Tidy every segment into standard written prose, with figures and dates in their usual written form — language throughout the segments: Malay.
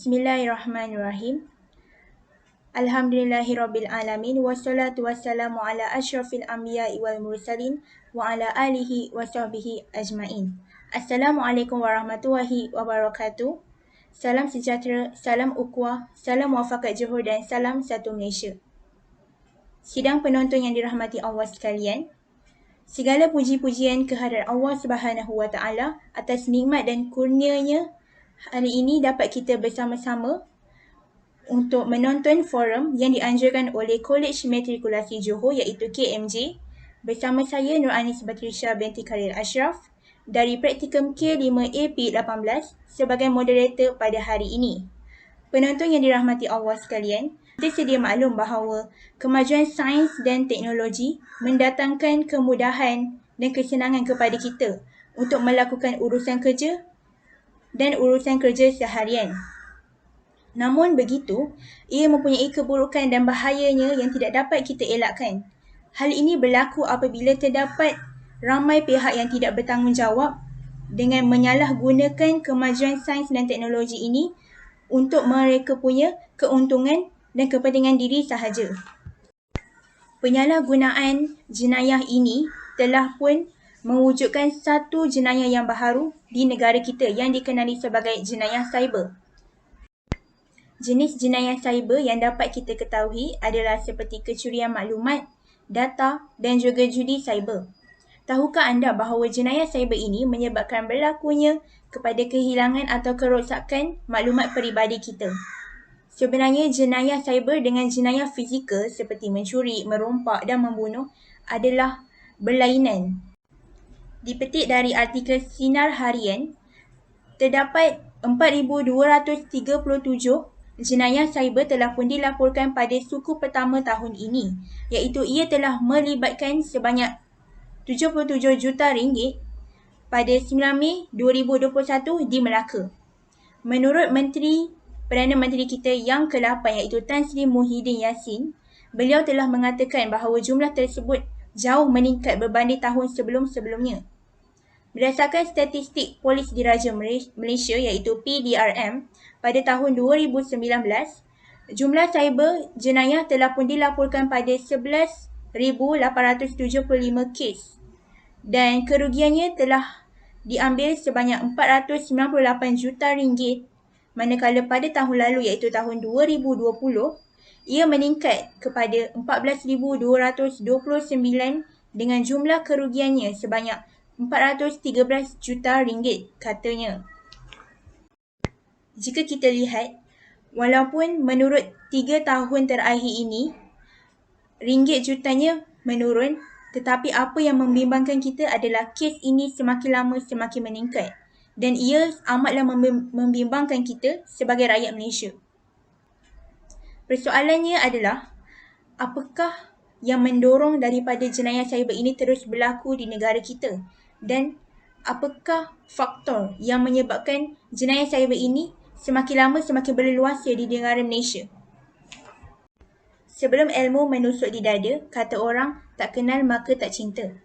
Bismillahirrahmanirrahim. Alhamdulillahirrabbilalamin. Wassalatu wassalamu ala asyrafil anbiya'i wal mursalin wa ala alihi wa sahbihi ajma'in. Assalamualaikum warahmatullahi wabarakatuh. Salam sejahtera, salam ukhuwah, salam muafakat Johor dan salam satu Malaysia. Sidang penonton yang dirahmati Allah sekalian, segala puji-pujian kehadrat Allah Subhanahu wa taala atas nikmat dan kurnianya hari ini dapat kita bersama-sama untuk menonton forum yang dianjurkan oleh Kolej Matrikulasi Johor iaitu KMJ bersama saya Nur Anis Batrisha binti Khalil Ashraf dari Praktikum K5AP18 sebagai moderator pada hari ini. Penonton yang dirahmati Allah sekalian, kita sedia maklum bahawa kemajuan sains dan teknologi mendatangkan kemudahan dan kesenangan kepada kita untuk melakukan urusan kerja dan urusan kerja seharian. Namun begitu, ia mempunyai keburukan dan bahayanya yang tidak dapat kita elakkan. Hal ini berlaku apabila terdapat ramai pihak yang tidak bertanggungjawab dengan menyalahgunakan kemajuan sains dan teknologi ini untuk mereka punya keuntungan dan kepentingan diri sahaja. Penyalahgunaan jenayah ini telah pun mewujudkan satu jenayah yang baharu di negara kita yang dikenali sebagai jenayah cyber. Jenis jenayah cyber yang dapat kita ketahui adalah seperti kecurian maklumat, data dan juga judi cyber. Tahukah anda bahawa jenayah cyber ini menyebabkan berlakunya kepada kehilangan atau kerosakan maklumat peribadi kita? Sebenarnya jenayah cyber dengan jenayah fizikal seperti mencuri, merompak dan membunuh adalah berlainan. Dipetik dari artikel Sinar Harian, terdapat 4,237 jenayah cyber telah pun dilaporkan pada suku pertama tahun ini, iaitu ia telah melibatkan sebanyak 77 juta ringgit pada 9 Mei 2021 di Melaka. Menurut Perdana Menteri kita yang ke-8 iaitu Tan Sri Muhyiddin Yassin, beliau telah mengatakan bahawa jumlah tersebut jauh meningkat berbanding tahun sebelum-sebelumnya. Berdasarkan statistik Polis Diraja Malaysia iaitu PDRM, pada tahun 2019, jumlah cyber jenayah telah pun dilaporkan pada 11,875 kes dan kerugiannya telah diambil sebanyak 498 juta ringgit, manakala pada tahun lalu iaitu tahun 2020, ia meningkat kepada 14,229 dengan jumlah kerugiannya sebanyak 413 juta ringgit, katanya. Jika kita lihat, walaupun menurut 3 tahun terakhir ini, ringgit jutanya menurun, tetapi apa yang membimbangkan kita adalah kes ini semakin lama semakin meningkat dan ia amatlah membimbangkan kita sebagai rakyat Malaysia. Persoalannya adalah, apakah yang mendorong daripada jenayah cyber ini terus berlaku di negara kita dan apakah faktor yang menyebabkan jenayah cyber ini semakin lama semakin berleluasa di negara Malaysia. Sebelum ilmu menusuk di dada, kata orang, tak kenal maka tak cinta.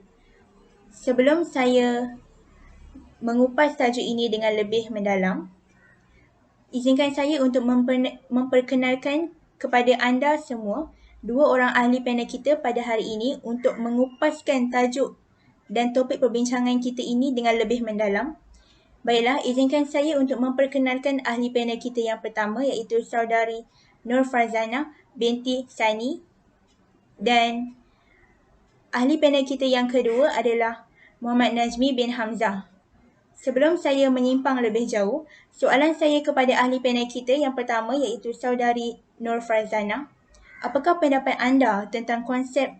Sebelum saya mengupas tajuk ini dengan lebih mendalam, izinkan saya untuk memperkenalkan kepada anda semua dua orang ahli panel kita pada hari ini untuk mengupaskan tajuk dan topik perbincangan kita ini dengan lebih mendalam. Baiklah, izinkan saya untuk memperkenalkan ahli panel kita yang pertama iaitu saudari Nur Farzana binti Sani, dan ahli panel kita yang kedua adalah Muhammad Nazmi bin Hamzah. Sebelum saya menyimpang lebih jauh, soalan saya kepada ahli panel kita yang pertama iaitu saudari Nur Farzana, apakah pendapat anda tentang konsep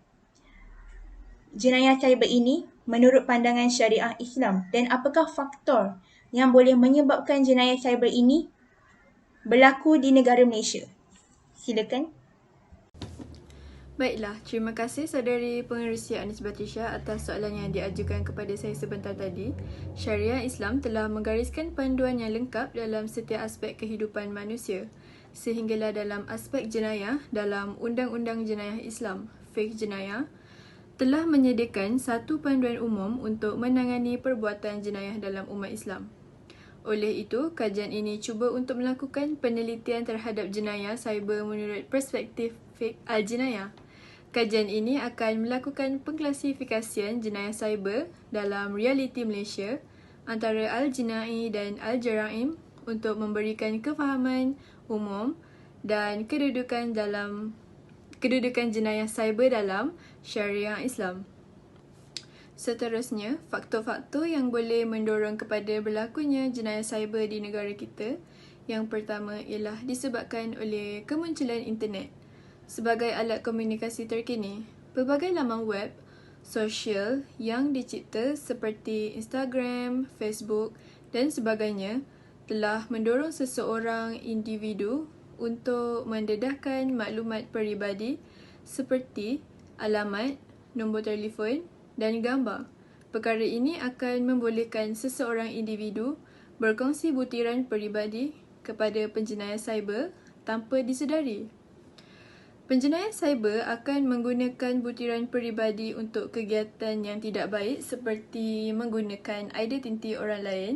jenayah cyber ini menurut pandangan syariah Islam dan apakah faktor yang boleh menyebabkan jenayah cyber ini berlaku di negara Malaysia? Silakan. Baiklah, terima kasih saudari pengerusi Anis Batrisha atas soalan yang diajukan kepada saya sebentar tadi. Syariah Islam telah menggariskan panduan yang lengkap dalam setiap aspek kehidupan manusia, sehinggalah dalam aspek jenayah dalam Undang-Undang Jenayah Islam, Fiqh Jenayah, telah menyediakan satu panduan umum untuk menangani perbuatan jenayah dalam umat Islam. Oleh itu, kajian ini cuba untuk melakukan penelitian terhadap jenayah cyber menurut perspektif fiqh al-jinayah. Kajian ini akan melakukan pengklasifikasian jenayah cyber dalam realiti Malaysia antara al-jinai dan al-jaraim untuk memberikan kefahaman umum dan kedudukan jenayah cyber dalam syariah Islam. Seterusnya, faktor-faktor yang boleh mendorong kepada berlakunya jenayah cyber di negara kita. Yang pertama ialah disebabkan oleh kemunculan internet. Sebagai alat komunikasi terkini, pelbagai laman web, sosial yang dicipta seperti Instagram, Facebook dan sebagainya telah mendorong seseorang individu untuk mendedahkan maklumat peribadi seperti alamat, nombor telefon dan gambar. Perkara ini akan membolehkan seseorang individu berkongsi butiran peribadi kepada penjenayah cyber tanpa disedari. Penjenayah cyber akan menggunakan butiran peribadi untuk kegiatan yang tidak baik seperti menggunakan identiti orang lain,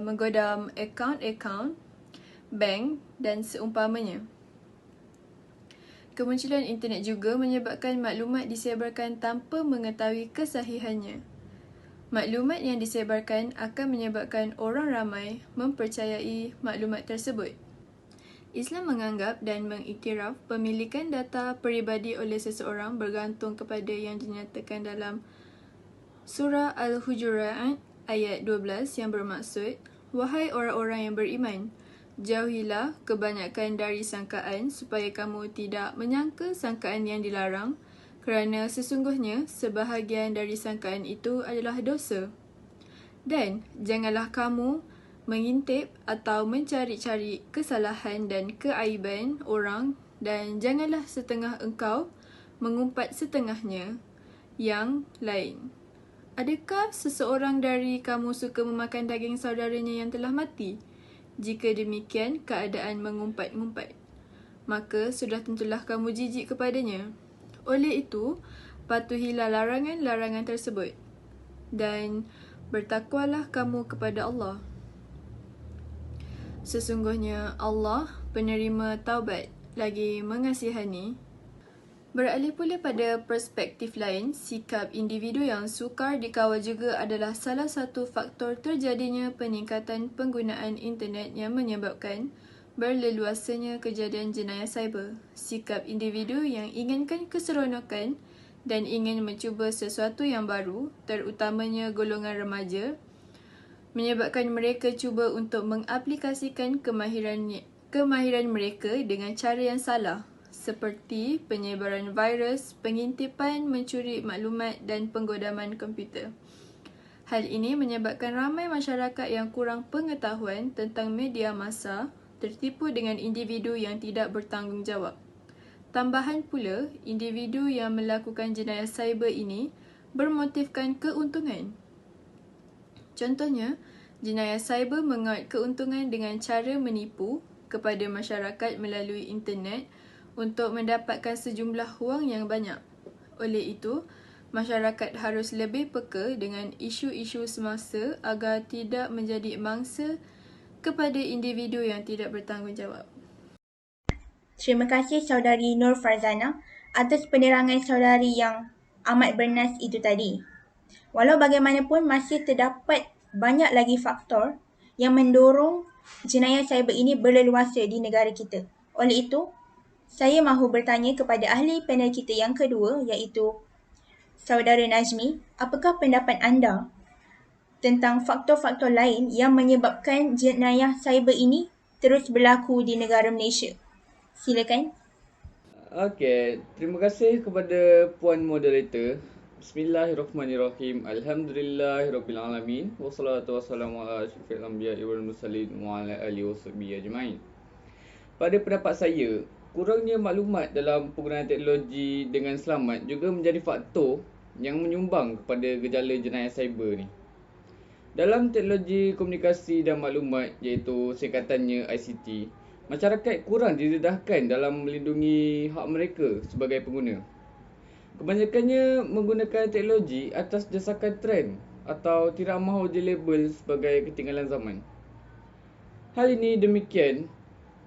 menggodam akaun-akaun bank dan seumpamanya. Kemunculan internet juga menyebabkan maklumat disebarkan tanpa mengetahui kesahihannya. Maklumat yang disebarkan akan menyebabkan orang ramai mempercayai maklumat tersebut. Islam menganggap dan mengiktiraf pemilikan data peribadi oleh seseorang bergantung kepada yang dinyatakan dalam Surah Al-Hujurat ayat 12 yang bermaksud, "Wahai orang-orang yang beriman, jauhilah kebanyakan dari sangkaan supaya kamu tidak menyangka sangkaan yang dilarang, kerana sesungguhnya sebahagian dari sangkaan itu adalah dosa. Dan janganlah kamu mengintip atau mencari-cari kesalahan dan keaiban orang, dan janganlah setengah engkau mengumpat setengahnya yang lain. Adakah seseorang dari kamu suka memakan daging saudaranya yang telah mati? Jika demikian keadaan mengumpat-ngumpat, maka sudah tentulah kamu jijik kepadanya. Oleh itu, patuhilah larangan-larangan tersebut dan bertakwalah kamu kepada Allah. Sesungguhnya Allah penerima taubat lagi mengasihani." Beralih pula pada perspektif lain, sikap individu yang sukar dikawal juga adalah salah satu faktor terjadinya peningkatan penggunaan internet yang menyebabkan berleluasanya kejadian jenayah cyber. Sikap individu yang inginkan keseronokan dan ingin mencuba sesuatu yang baru, terutamanya golongan remaja, menyebabkan mereka cuba untuk mengaplikasikan kemahiran mereka dengan cara yang salah, seperti penyebaran virus, pengintipan, mencuri maklumat dan penggodaman komputer. Hal ini menyebabkan ramai masyarakat yang kurang pengetahuan tentang media massa tertipu dengan individu yang tidak bertanggungjawab. Tambahan pula, individu yang melakukan jenayah cyber ini bermotifkan keuntungan. Contohnya, jenayah cyber mengaut keuntungan dengan cara menipu kepada masyarakat melalui internet untuk mendapatkan sejumlah wang yang banyak. Oleh itu, masyarakat harus lebih peka dengan isu-isu semasa agar tidak menjadi mangsa kepada individu yang tidak bertanggungjawab. Terima kasih saudari Nur Farzana atas penerangan saudari yang amat bernas itu tadi. Walau bagaimanapun masih terdapat banyak lagi faktor yang mendorong jenayah cyber ini berleluasa di negara kita. Oleh itu, saya mahu bertanya kepada ahli panel kita yang kedua, iaitu saudara Najmi, apakah pendapat anda tentang faktor-faktor lain yang menyebabkan jenayah cyber ini terus berlaku di negara Malaysia? Silakan. Okey, terima kasih kepada puan moderator. Bismillahirrahmanirrahim. Alhamdulillahirabbil wassalatu wassalamu ala asyrafil anbiya'i wal mursalin wa ala alihi wasahbihi ajmain. Pada pendapat saya, kurangnya maklumat dalam penggunaan teknologi dengan selamat juga menjadi faktor yang menyumbang kepada gejala jenayah cyber ni. Dalam teknologi komunikasi dan maklumat, iaitu singkatannya ICT, masyarakat kurang didedahkan dalam melindungi hak mereka sebagai pengguna. Kebanyakannya menggunakan teknologi atas desakan trend atau tidak mahu dilabel sebagai ketinggalan zaman. Hal ini demikian,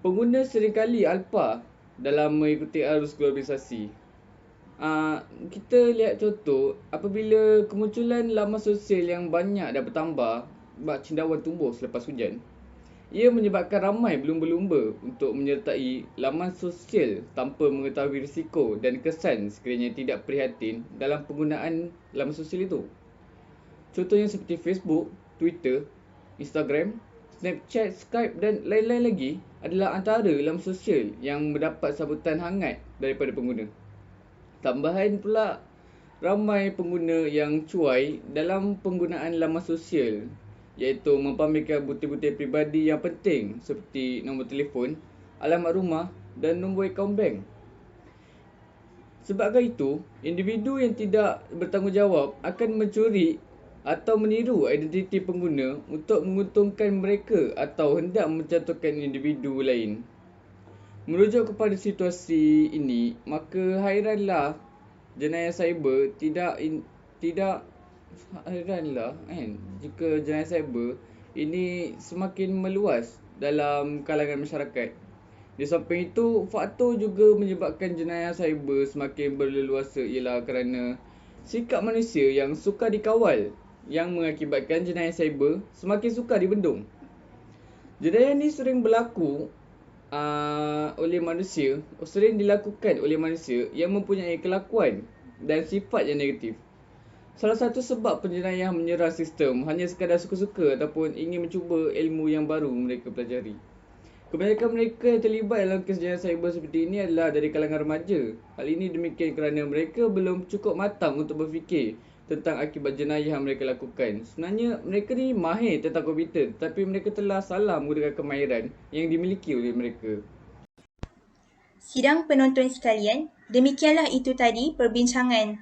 pengguna seringkali alpa dalam mengikuti arus globalisasi. Kita lihat contoh, apabila kemunculan laman sosial yang banyak dan bertambah, bak cendawan tumbuh selepas hujan. Ia menyebabkan ramai berlumba-lumba untuk menyertai laman sosial tanpa mengetahui risiko dan kesan sekiranya tidak prihatin dalam penggunaan laman sosial itu. Contohnya seperti Facebook, Twitter, Instagram, Snapchat, Skype dan lain-lain lagi adalah antara laman sosial yang mendapat sambutan hangat daripada pengguna. Tambahan pula, ramai pengguna yang cuai dalam penggunaan laman sosial, iaitu mempamerkan butir-butir peribadi yang penting seperti nombor telefon, alamat rumah dan nombor akaun bank. Sebabkan itu, individu yang tidak bertanggungjawab akan mencuri atau meniru identiti pengguna untuk menguntungkan mereka atau hendak mencantumkan individu lain. Merujuk kepada situasi ini, maka hairanlah jenayah cyber tidak hairanlah jika jenayah cyber ini semakin meluas dalam kalangan masyarakat. Di samping itu, faktor juga menyebabkan jenayah cyber semakin berleluasa ialah kerana sikap manusia yang sukar dikawal yang mengakibatkan jenayah cyber semakin sukar dibendung. Jenayah ini sering berlaku sering dilakukan oleh manusia yang mempunyai kelakuan dan sifat yang negatif. Salah satu sebab penjenayah menyerang sistem hanya sekadar suka-suka ataupun ingin mencuba ilmu yang baru mereka pelajari. Kebanyakan mereka yang terlibat dalam kes jenayah cyber seperti ini adalah dari kalangan remaja. Hal ini demikian kerana mereka belum cukup matang untuk berfikir tentang akibat jenayah yang mereka lakukan. Sebenarnya mereka ni mahir tentang komputer, tapi mereka telah salah menggunakan kemahiran yang dimiliki oleh mereka. Sidang penonton sekalian, demikianlah itu tadi perbincangan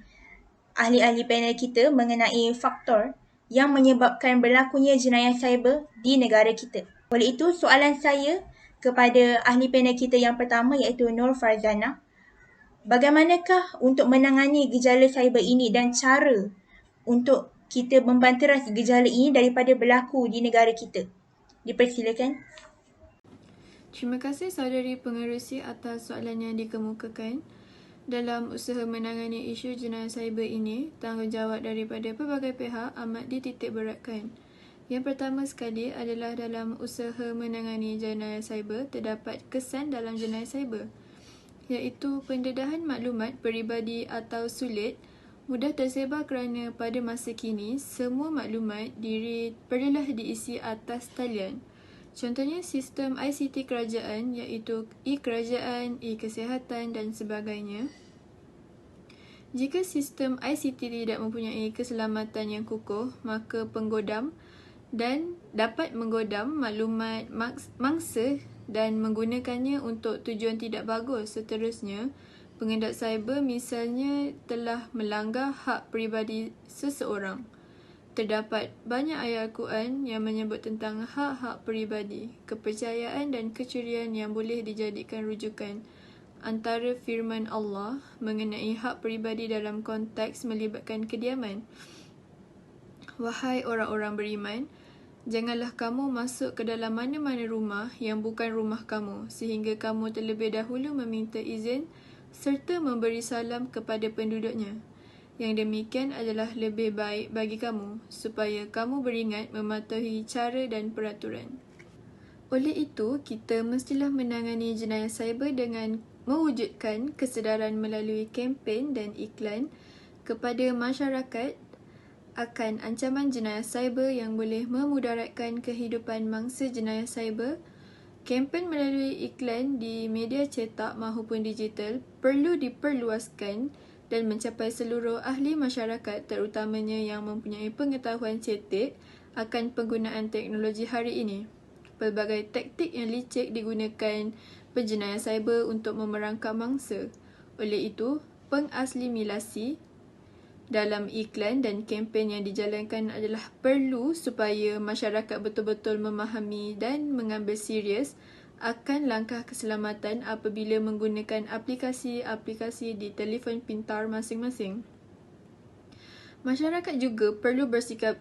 ahli-ahli panel kita mengenai faktor yang menyebabkan berlakunya jenayah cyber di negara kita. Oleh itu, soalan saya kepada ahli panel kita yang pertama iaitu Nur Farzana, bagaimanakah untuk menangani gejala cyber ini dan cara untuk kita membanteras gejala ini daripada berlaku di negara kita? Dipersilakan. Terima kasih saudari pengerusi atas soalan yang dikemukakan. Dalam usaha menangani isu jenayah cyber ini, tanggungjawab daripada pelbagai pihak amat dititik beratkan. Yang pertama sekali adalah dalam usaha menangani jenayah cyber, terdapat kesan dalam jenayah cyber, iaitu pendedahan maklumat peribadi atau sulit mudah tersebar kerana pada masa kini, semua maklumat diri perlulah diisi atas talian. Contohnya sistem ICT kerajaan iaitu e-kerajaan, e-kesihatan dan sebagainya. Jika sistem ICT tidak mempunyai keselamatan yang kukuh, maka penggodam dan dapat menggodam maklumat mangsa dan menggunakannya untuk tujuan tidak bagus. Seterusnya, pengendap cyber misalnya telah melanggar hak peribadi seseorang. Terdapat banyak ayat Al-Quran yang menyebut tentang hak-hak peribadi, kepercayaan dan kecurian yang boleh dijadikan rujukan. Antara firman Allah mengenai hak peribadi dalam konteks melibatkan kediaman. Wahai orang-orang beriman, janganlah kamu masuk ke dalam mana-mana rumah yang bukan rumah kamu, sehingga kamu terlebih dahulu meminta izin serta memberi salam kepada penduduknya. Yang demikian adalah lebih baik bagi kamu, supaya kamu beringat mematuhi cara dan peraturan. Oleh itu, kita mestilah menangani jenayah cyber dengan mewujudkan kesedaran melalui kempen dan iklan kepada masyarakat akan ancaman jenayah cyber yang boleh memudaratkan kehidupan mangsa jenayah cyber. Kempen melalui iklan di media cetak maupun digital perlu diperluaskan dan mencapai seluruh ahli masyarakat, terutamanya yang mempunyai pengetahuan cetek akan penggunaan teknologi hari ini. Pelbagai taktik yang licik digunakan penjenayah cyber untuk memerangkap mangsa. Oleh itu, pengaslimilasi dalam iklan dan kempen yang dijalankan adalah perlu supaya masyarakat betul-betul memahami dan mengambil serius akan langkah keselamatan apabila menggunakan aplikasi-aplikasi di telefon pintar masing-masing. Masyarakat juga perlu bersikap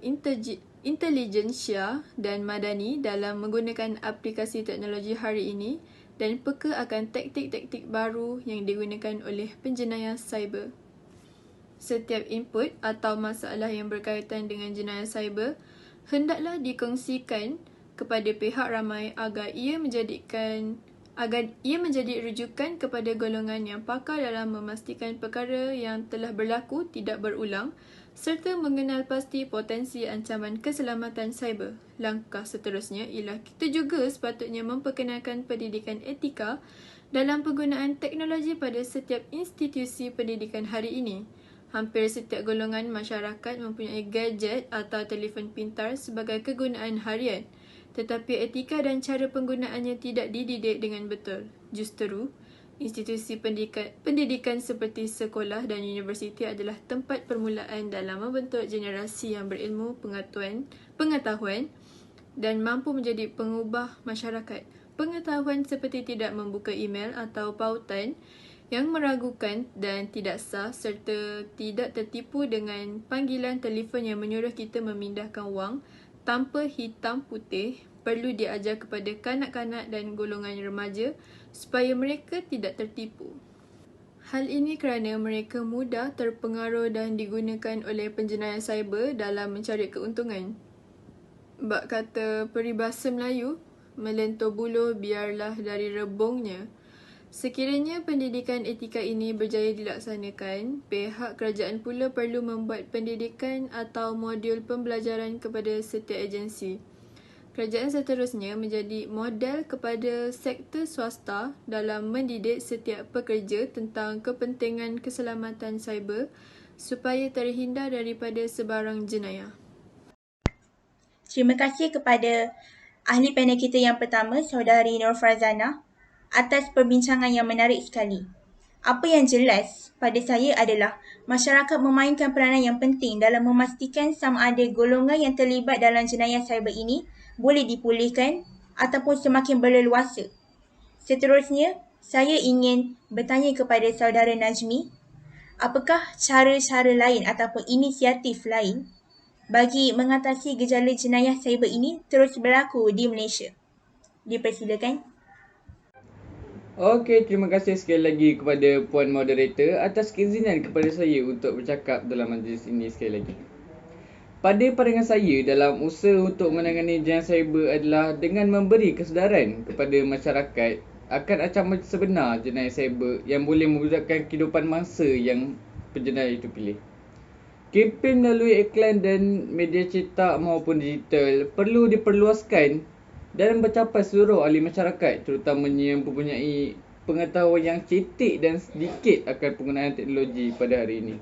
intelijensia dan madani dalam menggunakan aplikasi teknologi hari ini dan peka akan taktik-taktik baru yang digunakan oleh penjenayah cyber. Setiap input atau masalah yang berkaitan dengan jenayah cyber hendaklah dikongsikan kepada pihak ramai agar ia menjadi rujukan kepada golongan yang pakar dalam memastikan perkara yang telah berlaku tidak berulang serta mengenal pasti potensi ancaman keselamatan cyber. Langkah seterusnya ialah kita juga sepatutnya memperkenalkan pendidikan etika dalam penggunaan teknologi pada setiap institusi pendidikan hari ini. Hampir setiap golongan masyarakat mempunyai gadget atau telefon pintar sebagai kegunaan harian. Tetapi etika dan cara penggunaannya tidak dididik dengan betul. Justeru, institusi pendidikan seperti sekolah dan universiti adalah tempat permulaan dalam membentuk generasi yang berilmu pengetahuan dan mampu menjadi pengubah masyarakat. Pengetahuan seperti tidak membuka email atau pautan yang meragukan dan tidak sah serta tidak tertipu dengan panggilan telefon yang menyuruh kita memindahkan wang tanpa hitam putih perlu diajar kepada kanak-kanak dan golongan remaja supaya mereka tidak tertipu. Hal ini kerana mereka mudah terpengaruh dan digunakan oleh penjenayah cyber dalam mencari keuntungan. Bak kata peribahasa Melayu, melentur buluh biarlah dari rebungnya. Sekiranya pendidikan etika ini berjaya dilaksanakan, pihak kerajaan pula perlu membuat pendidikan atau modul pembelajaran kepada setiap agensi. Kerajaan seterusnya menjadi model kepada sektor swasta dalam mendidik setiap pekerja tentang kepentingan keselamatan cyber supaya terhindar daripada sebarang jenayah. Terima kasih kepada ahli panel kita yang pertama, Saudari Nur Farzana, atas perbincangan yang menarik sekali. Apa yang jelas pada saya adalah masyarakat memainkan peranan yang penting dalam memastikan sama ada golongan yang terlibat dalam jenayah cyber ini boleh dipulihkan ataupun semakin berleluasa. Seterusnya, saya ingin bertanya kepada Saudara Najmi, apakah cara-cara lain ataupun inisiatif lain bagi mengatasi gejala jenayah cyber ini terus berlaku di Malaysia? Dipersilakan. Okey, terima kasih sekali lagi kepada Puan Moderator atas keizinan kepada saya untuk bercakap dalam majlis ini sekali lagi. Pada pandangan saya, dalam usaha untuk menangani jenayah cyber adalah dengan memberi kesedaran kepada masyarakat akan ancaman sebenar jenayah cyber yang boleh memudahkan kehidupan mangsa yang penjenayah itu pilih. Kempen melalui iklan dan media cetak maupun digital perlu diperluaskan dan mencapai seluruh ahli masyarakat, terutamanya yang mempunyai pengetahuan yang cetek dan sedikit akan penggunaan teknologi pada hari ini.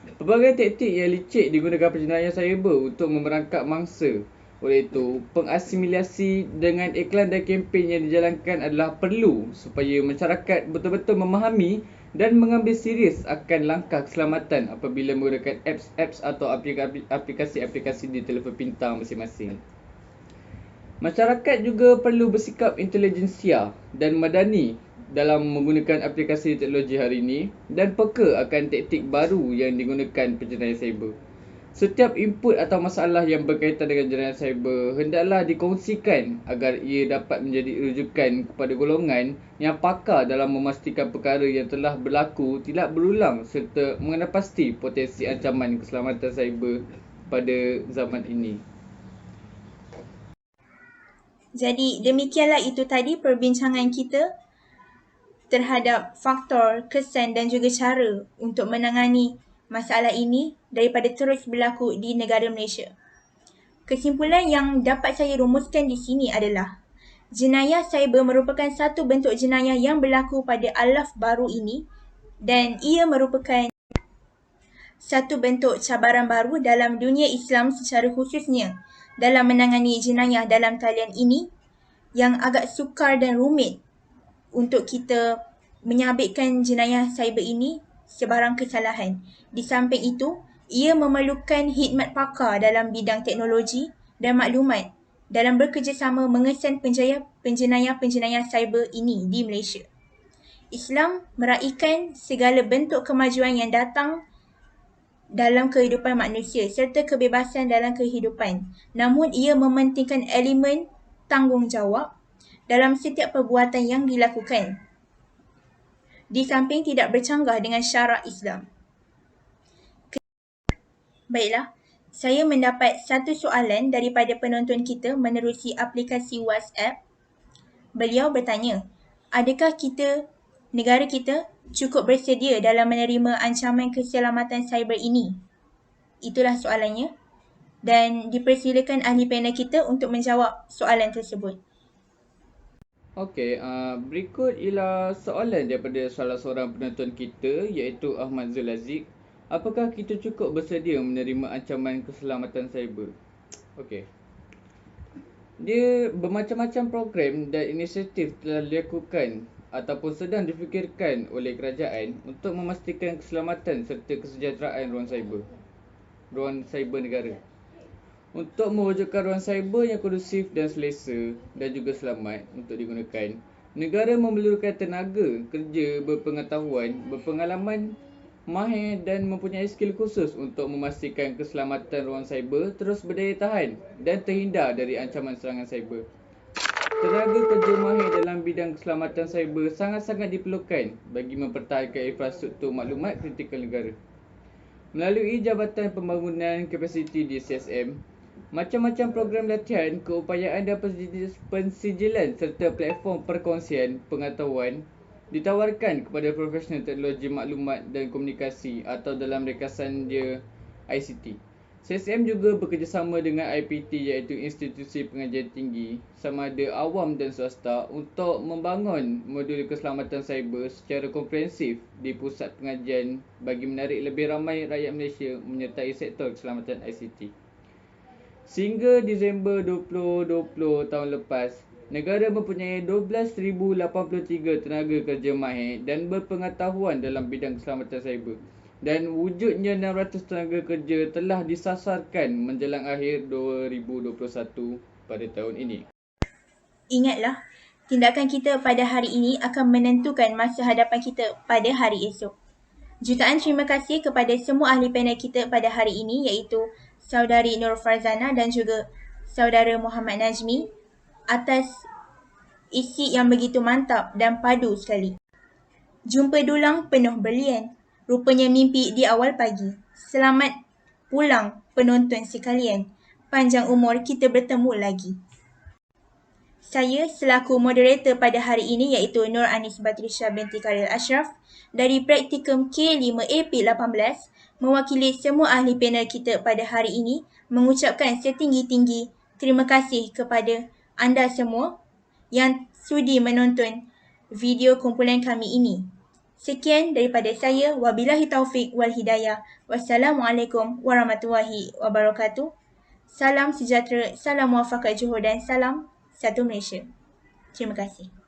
Pelbagai taktik yang licik digunakan penjenayah cyber untuk memerangkap mangsa. Oleh itu, pengasimilasi dengan iklan dan kempen yang dijalankan adalah perlu supaya masyarakat betul-betul memahami dan mengambil serius akan langkah keselamatan apabila menggunakan apps atau aplikasi-aplikasi di telefon pintar masing-masing. Masyarakat juga perlu bersikap intelijensia dan madani dalam menggunakan aplikasi teknologi hari ini dan peka akan taktik baru yang digunakan penjenayah cyber. Setiap input atau masalah yang berkaitan dengan jenayah cyber hendaklah dikongsikan agar ia dapat menjadi rujukan kepada golongan yang pakar dalam memastikan perkara yang telah berlaku tidak berulang serta mengenal pasti potensi ancaman keselamatan cyber pada zaman ini. Jadi demikianlah itu tadi perbincangan kita terhadap faktor, kesan dan juga cara untuk menangani masalah ini daripada terus berlaku di negara Malaysia. Kesimpulan yang dapat saya rumuskan di sini adalah jenayah cyber merupakan satu bentuk jenayah yang berlaku pada alaf baru ini dan ia merupakan satu bentuk cabaran baru dalam dunia Islam secara khususnya dalam menangani jenayah dalam talian ini yang agak sukar dan rumit untuk kita menyabitkan jenayah cyber ini sebarang kesalahan. Di samping itu, ia memerlukan khidmat pakar dalam bidang teknologi dan maklumat dalam bekerjasama mengesan penjenayah-penjenayah cyber ini di Malaysia. Islam meraihkan segala bentuk kemajuan yang datang dalam kehidupan manusia serta kebebasan dalam kehidupan. Namun ia mementingkan elemen tanggungjawab dalam setiap perbuatan yang dilakukan, di samping tidak bercanggah dengan syarak Islam. Baiklah, saya mendapat satu soalan daripada penonton kita menerusi aplikasi WhatsApp. Beliau bertanya, adakah negara kita cukup bersedia dalam menerima ancaman keselamatan cyber ini? Itulah soalannya dan dipersilakan ahli panel kita untuk menjawab soalan tersebut. Okey, berikut ialah soalan daripada salah seorang penonton kita iaitu Ahmad Zulazik. Apakah kita cukup bersedia menerima ancaman keselamatan cyber? Okey. Dia bermacam-macam program dan inisiatif telah dilakukan ataupun sedang difikirkan oleh kerajaan untuk memastikan keselamatan serta kesejahteraan ruang cyber negara. Untuk mewujudkan ruang cyber yang kondusif dan selesa dan juga selamat untuk digunakan, negara memerlukan tenaga kerja berpengetahuan, berpengalaman, mahir dan mempunyai skil khusus untuk memastikan keselamatan ruang cyber terus berdaya tahan dan terhindar dari ancaman serangan cyber. Tenaga kerja mahir dalam bidang keselamatan cyber sangat-sangat diperlukan bagi mempertahankan infrastruktur maklumat kritikal negara. Melalui Jabatan Pembangunan Kapasiti di CSM, macam-macam program latihan, keupayaan dan pensijilan serta platform perkongsian pengetahuan ditawarkan kepada profesional teknologi maklumat dan komunikasi atau dalam rekasan dia ICT. CSM juga bekerjasama dengan IPT iaitu Institusi Pengajian Tinggi sama ada awam dan swasta untuk membangun modul keselamatan cyber secara komprehensif di pusat pengajian bagi menarik lebih ramai rakyat Malaysia menyertai sektor keselamatan ICT. Sehingga Disember 2020 tahun lepas, negara mempunyai 12,083 tenaga kerja mahir dan berpengetahuan dalam bidang keselamatan cyber. Dan wujudnya 600 tenaga kerja telah disasarkan menjelang akhir 2021 pada tahun ini. Ingatlah, tindakan kita pada hari ini akan menentukan masa hadapan kita pada hari esok. Jutaan terima kasih kepada semua ahli panel kita pada hari ini iaitu Saudari Nur Farzana dan juga Saudara Muhammad Najmi atas isi yang begitu mantap dan padu sekali. Jumpa dulang penuh berlian. Rupanya mimpi di awal pagi. Selamat pulang penonton sekalian. Panjang umur kita bertemu lagi. Saya selaku moderator pada hari ini iaitu Nur Anis Batrisha binti Khalil Ashraf dari Praktikum K5AP18 mewakili semua ahli panel kita pada hari ini mengucapkan setinggi-tinggi terima kasih kepada anda semua yang sudi menonton video kumpulan kami ini. Sekian daripada saya. Wabillahi taufik wal hidayah. Wassalamualaikum warahmatullahi wabarakatuh. Salam sejahtera, salam muafakat Johor dan salam satu Malaysia. Terima kasih.